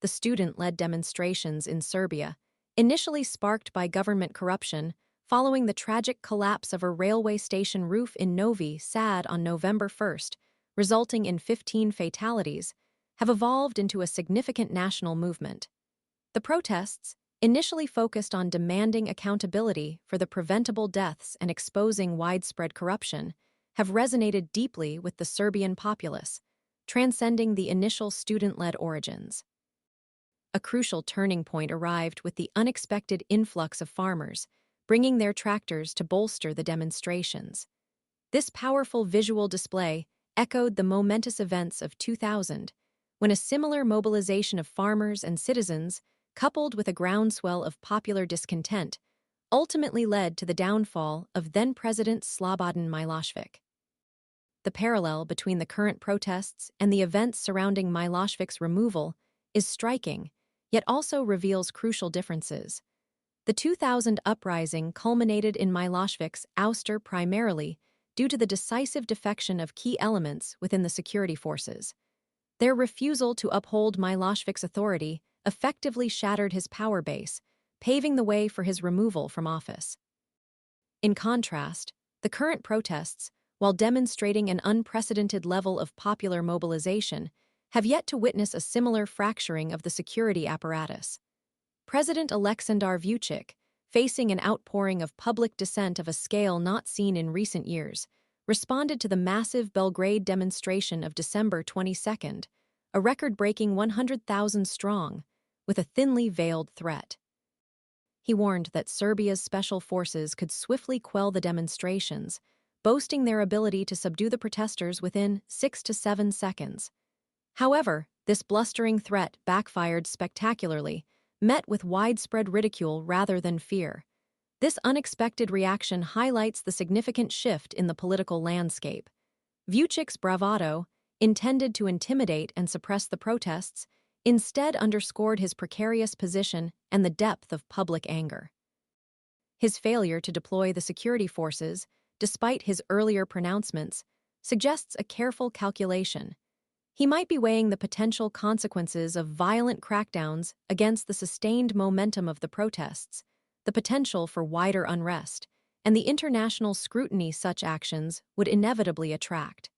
the student-led demonstrations in Serbia, initially sparked by government corruption following the tragic collapse of a railway station roof in Novi Sad on November 1st, resulting in 15 fatalities, have evolved into a significant national movement. The protests, initially focused on demanding accountability for the preventable deaths and exposing widespread corruption, have resonated deeply with the Serbian populace, transcending the initial student-led origins. A crucial turning point arrived with the unexpected influx of farmers, bringing their tractors to bolster the demonstrations. This powerful visual display echoed the momentous events of 2000, when a similar mobilization of farmers and citizens, coupled with a groundswell of popular discontent, ultimately led to the downfall of then-President Slobodan Milošević. The parallel between the current protests and the events surrounding Milošević's removal is striking, yet also reveals crucial differences. The 2000 uprising culminated in Milošević's ouster primarily due to the decisive defection of key elements within the security forces. Their refusal to uphold Milošević's authority effectively shattered his power base, paving the way for his removal from office. In contrast, the current protests, while demonstrating an unprecedented level of popular mobilization, have yet to witness a similar fracturing of the security apparatus. President Aleksandar Vučić, facing an outpouring of public dissent of a scale not seen in recent years, responded to the massive Belgrade demonstration of December 22, a record-breaking 100,000 strong, with a thinly veiled threat. He warned that Serbia's special forces could swiftly quell the demonstrations, boasting their ability to subdue the protesters within 6 to 7 seconds. However, this blustering threat backfired spectacularly, met with widespread ridicule rather than fear. This unexpected reaction highlights the significant shift in the political landscape. Vučić's bravado, intended to intimidate and suppress the protests, instead underscored his precarious position and the depth of public anger. His failure to deploy the security forces, despite his earlier pronouncements, suggests a careful calculation. He might be weighing the potential consequences of violent crackdowns against the sustained momentum of the protests, the potential for wider unrest, and the international scrutiny such actions would inevitably attract.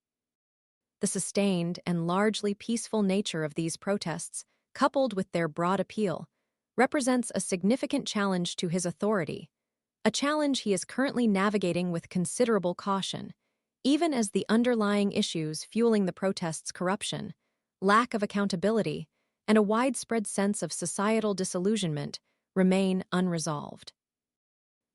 The sustained and largely peaceful nature of these protests, coupled with their broad appeal, represents a significant challenge to his authority, a challenge he is currently navigating with considerable caution, even as the underlying issues fueling the protests' corruption, lack of accountability, and a widespread sense of societal disillusionment remain unresolved.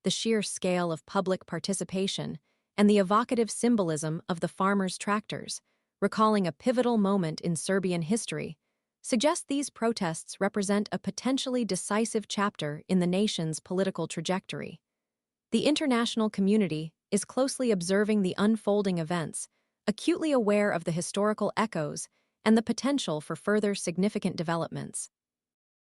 The sheer scale of public participation and the evocative symbolism of the farmers' tractors, recalling a pivotal moment in Serbian history, suggest these protests represent a potentially decisive chapter in the nation's political trajectory. The international community is closely observing the unfolding events, acutely aware of the historical echoes and the potential for further significant developments.